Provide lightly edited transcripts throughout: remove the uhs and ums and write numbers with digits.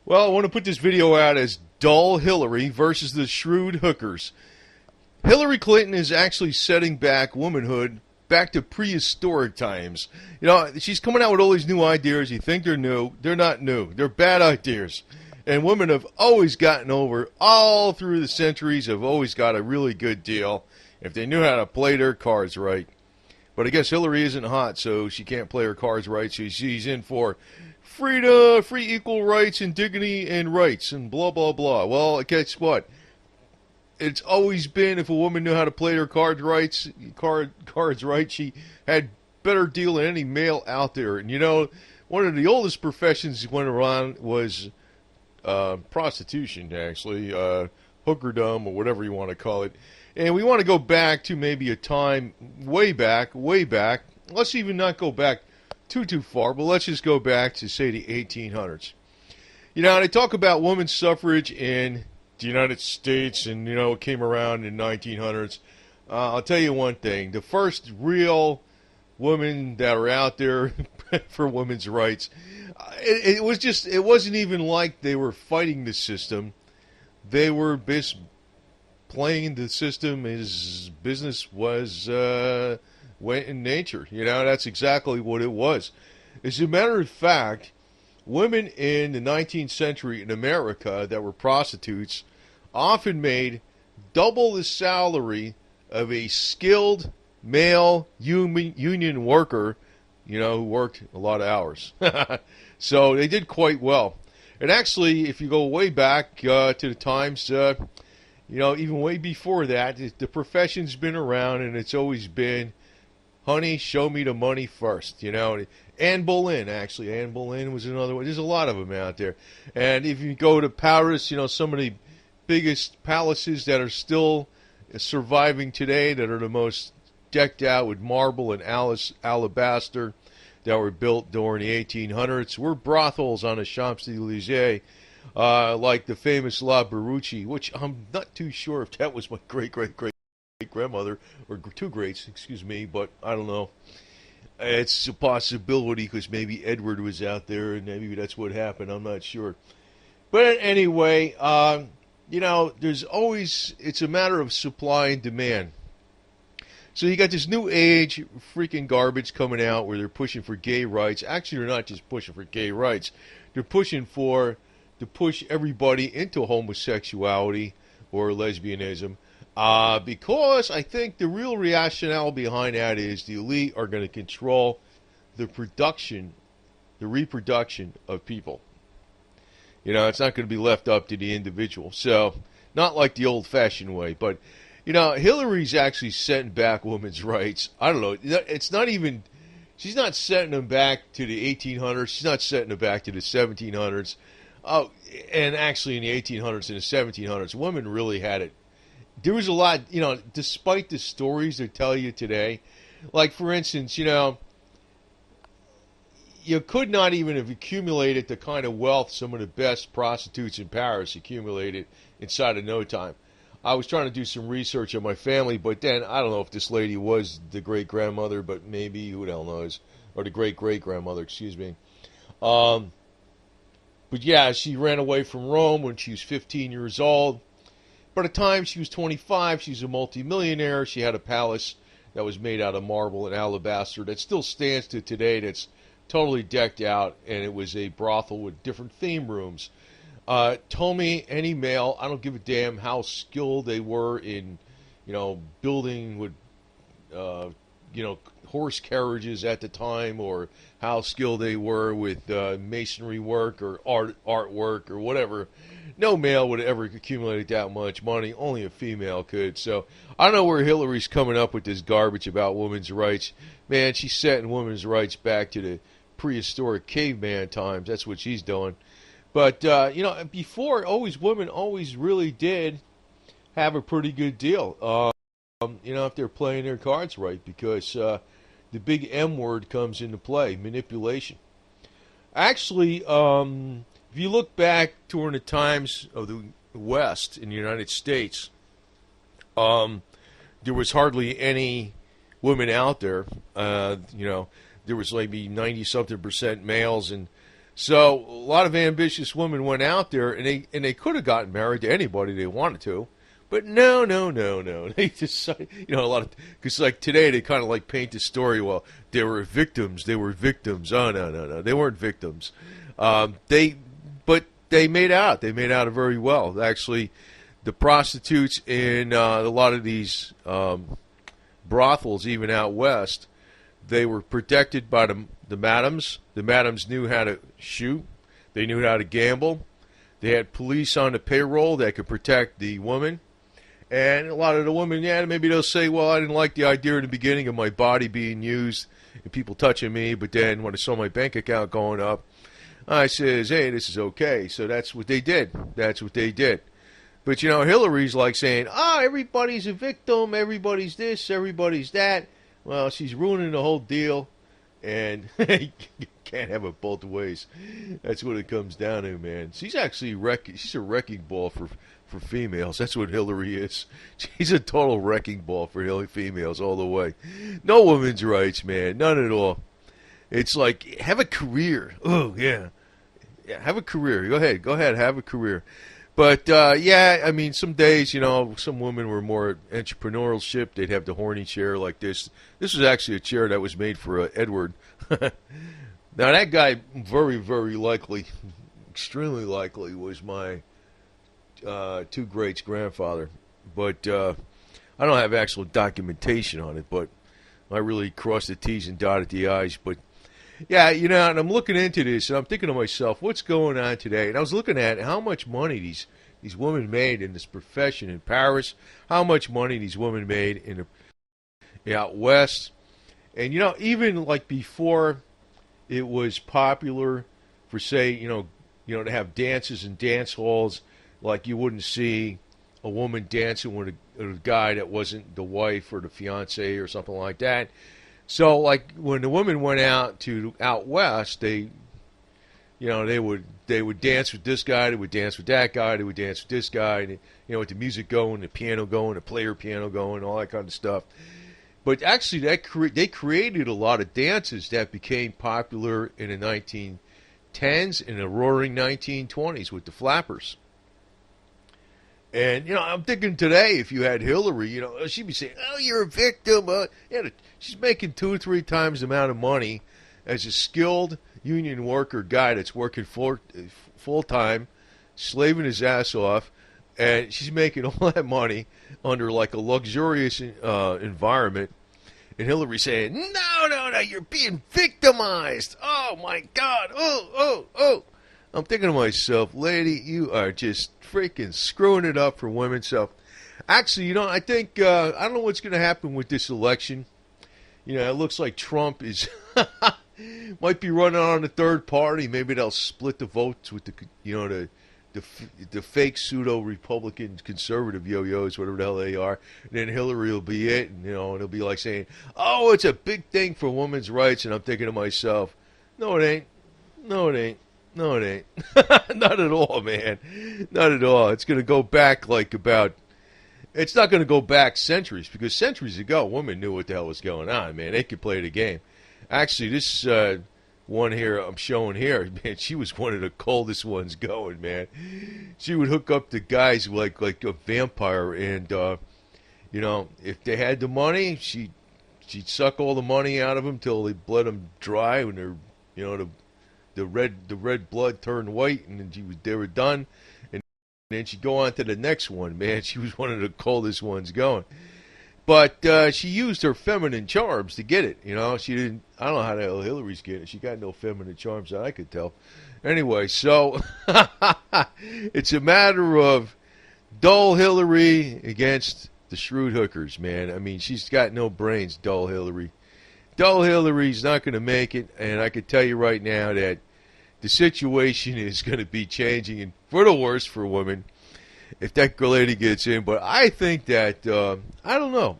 Well, I want to put this video out as Dull Hillary versus the Shrewd Hookers. Hillary Clinton is actually setting back womanhood back to prehistoric times. You know, she's coming out with all these new ideas. You think they're new. They're not new. They're bad ideas. And women have always gotten over, all through the centuries, have always got a really good deal if they knew how to play their cards right. But I guess Hillary isn't hot, so she can't play her cards right. So she's in for freedom, free equal rights and dignity and rights and blah, blah, blah. Well, guess what? It's always been if a woman knew how to play her cards right, she had better deal than any male out there. And, you know, one of the oldest professions that went around was prostitution, actually, hookerdom or whatever you want to call it. And we want to go back to maybe a time way back. Let's even not go back too far, but let's just go back to, say, the 1800s. You know, they talk about women's suffrage in the United States, and, you know, it came around in the 1900s. I'll tell you one thing. The first real women that were out there for women's rights, it wasn't even like they were fighting the system. They were playing the system as business was went in nature. You know, that's exactly what it was. As a matter of fact, women in the 19th century in America that were prostitutes often made double the salary of a skilled male union worker, you know, who worked a lot of hours. So they did quite well. And actually, if you go way back to the times, you know, even way before that, the profession's been around, and it's always been, honey, show me the money first, you know. Anne Boleyn, actually. Anne Boleyn was another one. There's a lot of them out there. And if you go to Paris, you know, some of the biggest palaces that are still surviving today, that are the most decked out with marble and alabaster, that were built during the 1800s, were brothels on the Champs-Élysées, like the famous La Barucci, which I'm not too sure if that was my great-great-great-grandmother, or two greats, excuse me, but I don't know. It's a possibility because maybe Edward was out there and maybe that's what happened. I'm not sure. But anyway, you know, it's a matter of supply and demand. So you got this new age freaking garbage coming out where they're pushing for gay rights. Actually, they're not just pushing for gay rights. They're pushing to push everybody into homosexuality or lesbianism. Because I think the real rationale behind that is the elite are going to control the reproduction of people. You know, it's not going to be left up to the individual. So, not like the old-fashioned way. But, you know, Hillary's actually setting back women's rights. I don't know. It's not even, she's not setting them back to the 1800s. She's not setting them back to the 1700s. Oh, and actually in the 1800s and the 1700s, women really had it. There was a lot, you know, despite the stories they tell you today. Like, for instance, you know, you could not even have accumulated the kind of wealth some of the best prostitutes in Paris accumulated inside of no time. I was trying to do some research on my family, but then I don't know if this lady was the great-grandmother, but maybe, who the hell knows, or the great-great-grandmother, excuse me. But yeah, she ran away from Rome when she was 15 years old. By the time she was 25, she was a multimillionaire. She had a palace that was made out of marble and alabaster that still stands to today, that's totally decked out, and it was a brothel with different theme rooms. Told me any male, I don't give a damn how skilled they were in, you know, building with, you know, horse carriages at the time, or how skilled they were with masonry work or artwork or whatever. No male would have ever accumulated that much money. Only a female could. So I don't know where Hillary's coming up with this garbage about women's rights. Man, she's setting women's rights back to the prehistoric caveman times. That's what she's doing. But, you know, before, women always really did have a pretty good deal. You know, if they're playing their cards right, because the big M word comes into play, manipulation. Actually, if you look back during the times of the West in the United States, there was hardly any women out there. You know, there was maybe 90-something% males, and So a lot of ambitious women went out there, and they could have gotten married to anybody they wanted to, but no, no, no, no. They just, a lot of, because like today they kind of like paint the story. Well, they were victims. They were victims. Oh no, no, no. They weren't victims. But they made out. They made out very well. Actually, the prostitutes in a lot of these brothels, even out west, they were protected by the madams. The madams knew how to shoot. They knew how to gamble. They had police on the payroll that could protect the woman. And a lot of the women, yeah, maybe they'll say, well, I didn't like the idea in the beginning of my body being used and people touching me, but then when I saw my bank account going up, I says, hey, this is okay. So that's what they did. That's what they did. But, Hillary's like saying, everybody's a victim, everybody's this, everybody's that. Well, she's ruining the whole deal, and you can't have it both ways. That's what it comes down to, man. She's actually she's a wrecking ball for females. That's what Hillary is. She's a total wrecking ball for females all the way. No women's rights, man. None at all. It's like, have a career. Oh, yeah. Yeah, have a career. Go ahead, have a career. But, yeah, I mean, some days, some women were more entrepreneurship. They'd have the horny chair like this. This was actually a chair that was made for Edward. Now, that guy, very, very likely, extremely likely, was my two greats' grandfather. But I don't have actual documentation on it, but I really crossed the T's and dotted the I's. But, yeah, and I'm looking into this, and I'm thinking to myself, what's going on today? And I was looking at how much money these women made in this profession in Paris, how much money these women made out west. And, even like before it was popular for, say, to have dances and dance halls, like you wouldn't see a woman dancing with a guy that wasn't the wife or the fiance or something like that. So, like, when the women went out west, they would dance with this guy, they would dance with that guy, they would dance with this guy, and, with the music going, the piano going, the player piano going, all that kind of stuff. But actually, they created a lot of dances that became popular in the 1910s and the roaring 1920s with the flappers. And, I'm thinking today, if you had Hillary, she'd be saying, oh, you're a victim. She's making 2 or 3 times the amount of money as a skilled union worker guy that's working full-time, slaving his ass off, and she's making all that money under, like, a luxurious environment. And Hillary saying, no, you're being victimized. Oh, my God. Oh. I'm thinking to myself, lady, you are just freaking screwing it up for women. So, actually, I think, I don't know what's going to happen with this election. It looks like Trump is, might be running on a third party. Maybe they'll split the votes with the fake pseudo-Republican conservative yo-yos, whatever the hell they are. And then Hillary will be it, and, it'll be like saying, oh, it's a big thing for women's rights. And I'm thinking to myself, no, it ain't. No, it ain't. No, it ain't. Not at all, man. Not at all. It's going to go back it's not going to go back centuries, because centuries ago, women knew what the hell was going on, man. They could play the game. Actually, this one here I'm showing here, man, she was one of the coldest ones going, man. She would hook up to guys like a vampire, and, if they had the money, she'd suck all the money out of them till they bled them dry, when they're, the red blood turned white, and then they were done, and then she'd go on to the next one. Man, she was one of the coldest ones going. But she used her feminine charms to get it. She didn't. I don't know how the hell Hillary's getting it. She got no feminine charms that I could tell. Anyway, so it's a matter of dull Hillary against the shrewd hookers, man. I mean, she's got no brains, dull Hillary. Dull Hillary's not going to make it, and I can tell you right now that the situation is going to be changing, and for the worse for women, if that lady gets in. But I think that, I don't know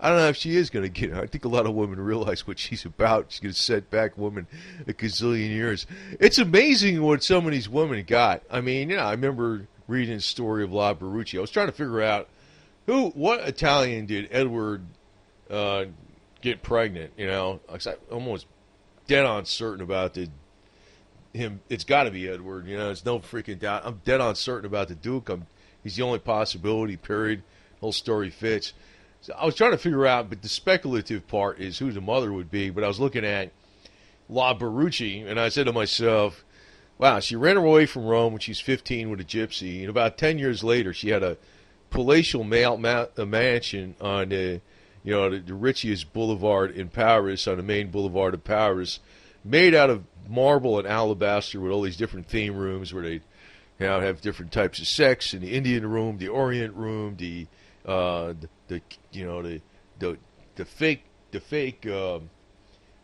if she is going to get it. I think a lot of women realize what she's about. She's going to set back women a gazillion years. It's amazing what some of these women got. I mean, I remember reading the story of La Barucci. I was trying to figure out what Italian did Edward get pregnant, I'm almost dead on certain about the him. It's got to be Edward. There's no freaking doubt. I'm dead on certain about the Duke. He's the only possibility. Period. Whole story fits. So I was trying to figure out, but the speculative part is who the mother would be. But I was looking at La Berrucci, and I said to myself, wow, she ran away from Rome when she's 15 with a gypsy, and about 10 years later, she had a palatial mansion on the richest boulevard in Paris, on the main boulevard of Paris, made out of marble and alabaster with all these different theme rooms where they have different types of sex, in the Indian room, the Orient room, the fake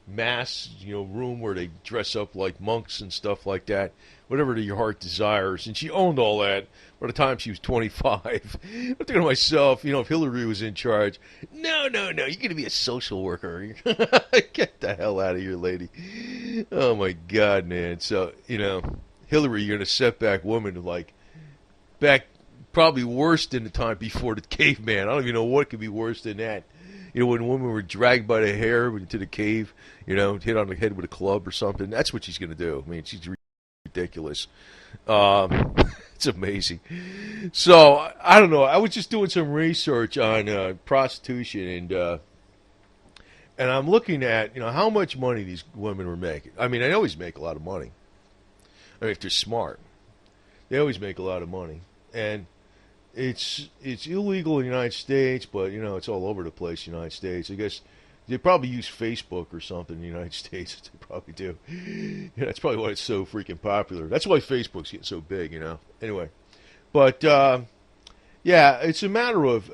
mass room where they dress up like monks and stuff like that, whatever your heart desires. And she owned all that by the time she was 25. I'm thinking to myself, if Hillary was in charge, no, you're going to be a social worker. Get the hell out of here, lady. Oh my God, man. So Hillary, you're going to set back women back probably worse than the time before the caveman. I don't even know what could be worse than that. When women were dragged by the hair into the cave, hit on the head with a club or something. That's what she's going to do. I mean, she's ridiculous. It's amazing. So, I don't know. I was just doing some research on prostitution, and I'm looking at, how much money these women were making. I mean, they always make a lot of money. I mean, if they're smart. They always make a lot of money. And it's illegal in the United States, but it's all over the place in the United States. I guess they probably use Facebook or something in the United States. They probably do. That's probably why it's so freaking popular. That's why Facebook's getting so big. Anyway, but it's a matter of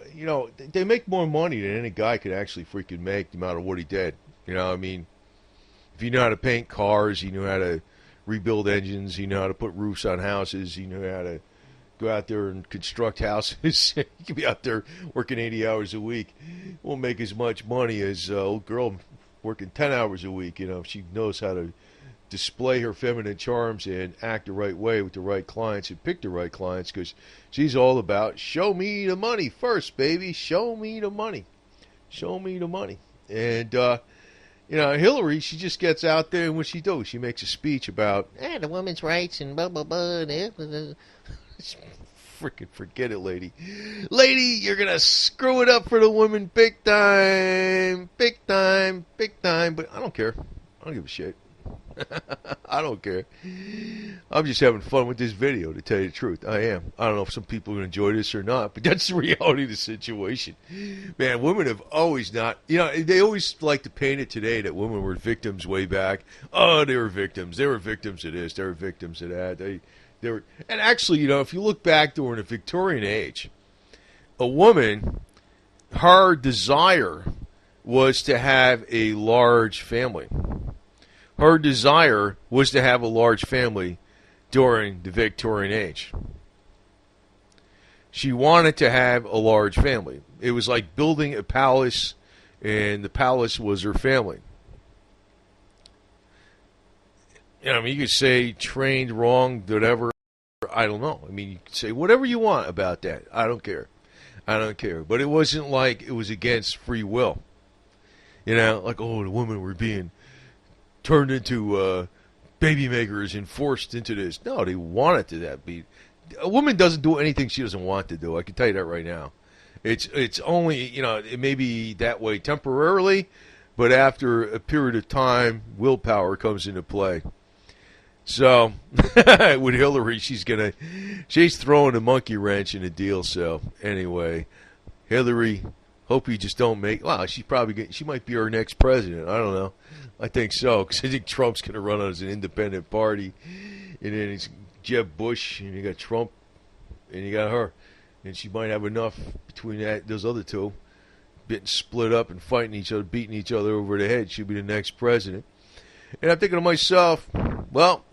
they make more money than any guy could actually freaking make, no matter what he did. I mean, if you know how to paint cars, you know how to rebuild engines, you know how to put roofs on houses, you know how to go out there and construct houses. You can be out there working 80 hours a week. Won't make as much money as old girl working 10 hours a week. If she knows how to display her feminine charms and act the right way with the right clients and pick the right clients, because she's all about show me the money first, baby. Show me the money. Show me the money. And Hillary, she just gets out there, and what she does, she makes a speech about the women's rights and blah blah blah. Freaking forget it, lady. Lady, you're going to screw it up for the women big time. Big time. Big time. But I don't care. I don't give a shit. I don't care. I'm just having fun with this video, to tell you the truth. I am. I don't know if some people are going to enjoy this or not, but that's the reality of the situation. Man, women have always not, they always like to paint it today that women were victims way back. Oh, they were victims. They were victims of this. They were victims of that. They were, and actually, if you look back during the Victorian age, a woman, her desire was to have a large family. Her desire was to have a large family during the Victorian age. She wanted to have a large family. It was like building a palace, and the palace was her family. You could say trained wrong, whatever. I don't know. You could say whatever you want about that. I don't care. I don't care. But it wasn't like it was against free will. The women were being turned into baby makers and forced into this. No, they wanted to that be. A woman doesn't do anything she doesn't want to do. I can tell you that right now. It's only, it may be that way temporarily, but after a period of time, willpower comes into play. So, with Hillary, she's throwing a monkey wrench in the deal. So, anyway, Hillary, hope you just don't make. Well, she might be our next president. I don't know. I think so, because I think Trump's going to run as an independent party, and then it's Jeb Bush, and you got Trump, and you got her, and she might have enough between those other two, getting split up and fighting each other, beating each other over the head. She'll be the next president. And I'm thinking to myself, well,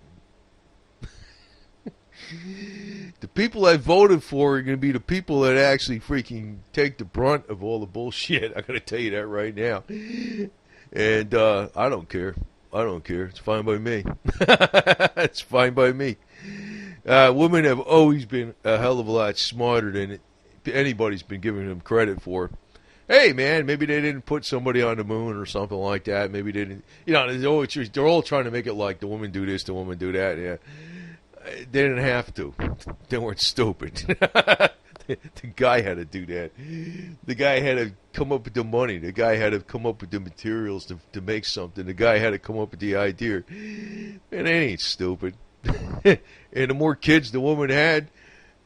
the people I voted for are going to be the people that actually freaking take the brunt of all the bullshit. I'm going to tell you that right now. And I don't care. I don't care. It's fine by me. It's fine by me. Women have always been a hell of a lot smarter than anybody's been giving them credit for. Hey, man, maybe they didn't put somebody on the moon or something like that. Maybe they didn't. They're all trying to make it like the woman do this, the woman do that. Yeah, they didn't have to. They weren't stupid. The guy had to do that. The guy had to come up with the money. The guy had to come up with the materials to make something. The guy had to come up with the idea. And they ain't stupid. And the more kids the woman had,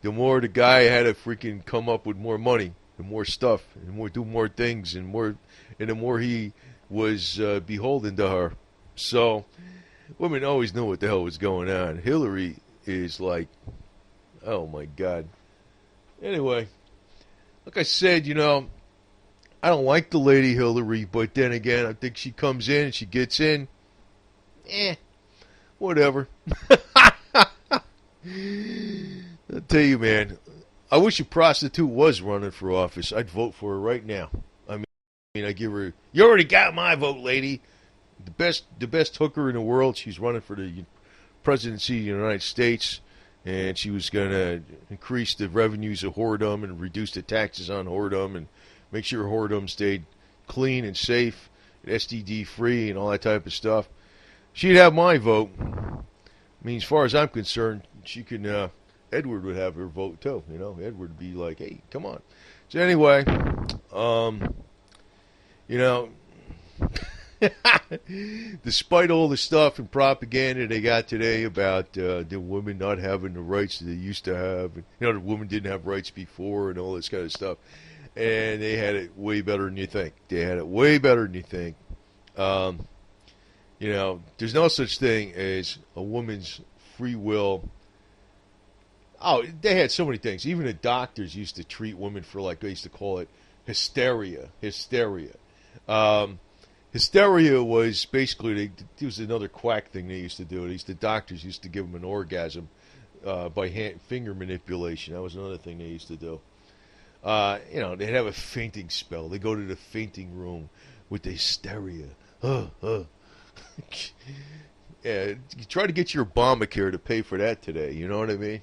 the more the guy had to freaking come up with more money, and more stuff, and do more things, and the more he was beholden to her. So women always knew what the hell was going on. Hillary is like, oh my God. Anyway, like I said, I don't like the lady Hillary, but then again, I think she comes in and she gets in. Whatever. I'll tell you, man, I wish a prostitute was running for office. I'd vote for her right now. I mean, I give her, you already got my vote, lady. The best hooker in the world. She's running for the presidency of the United States. And she was going to increase the revenues of whoredom and reduce the taxes on whoredom and make sure whoredom stayed clean and safe, STD free and all that type of stuff. She'd have my vote. I mean, as far as I'm concerned, she can, Edward would have her vote too. Edward would be like, hey, come on. So anyway, despite all the stuff and propaganda they got today about the women not having the rights that they used to have, and, the women didn't have rights before and all this kind of stuff, and they had it way better than you think. There's no such thing as a woman's free will. Oh, they had so many things. Even the doctors used to treat women for, like, they used to call it hysteria. Hysteria was basically, it was another quack thing they used to do. The doctors used to give them an orgasm by finger manipulation. That was another thing they used to do. They'd have a fainting spell. They go to the fainting room with the hysteria. Yeah, you try to get your Obamacare to pay for that today. You know what I mean?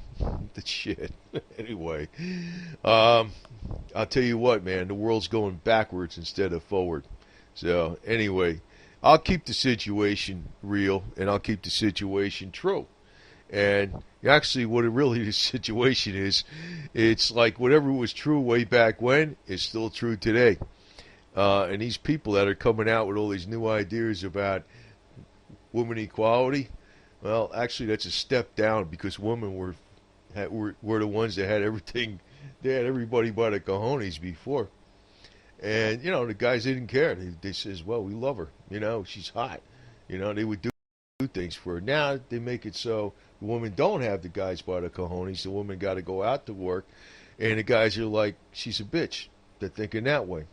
The shit. Anyway, I'll tell you what, man. The world's going backwards instead of forward. So, anyway, I'll keep the situation real, and I'll keep the situation true. And actually, what it really the situation is, it's like whatever was true way back when is still true today. And these people that are coming out with all these new ideas about women equality, well, actually, that's a step down because women were the ones that had everything. They had everybody by the cojones before. And, the guys didn't care. They says, well, we love her. She's hot. They would do things for her. Now they make it so the women don't have the guys by the cojones. The women got to go out to work. And the guys are like, she's a bitch. They're thinking that way.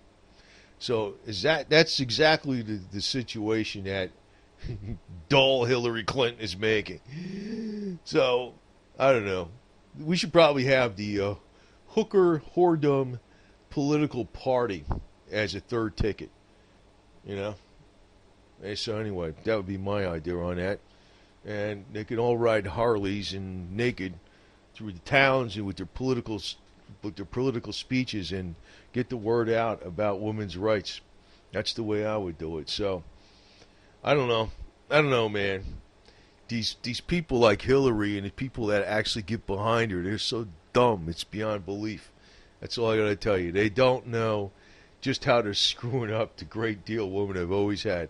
So that's exactly the situation that dull Hillary Clinton is making. So, I don't know. We should probably have the hooker whoredom political party as a third ticket. So anyway, that would be my idea on that. And they can all ride Harleys and naked through the towns and with their political speeches and get the word out about women's rights. That's the way I would do it. So I don't know, man. These people like Hillary and the people that actually get behind her, they're so dumb. It's beyond belief. That's all I got to tell you. They don't know just how they're screwing up the great deal women have always had.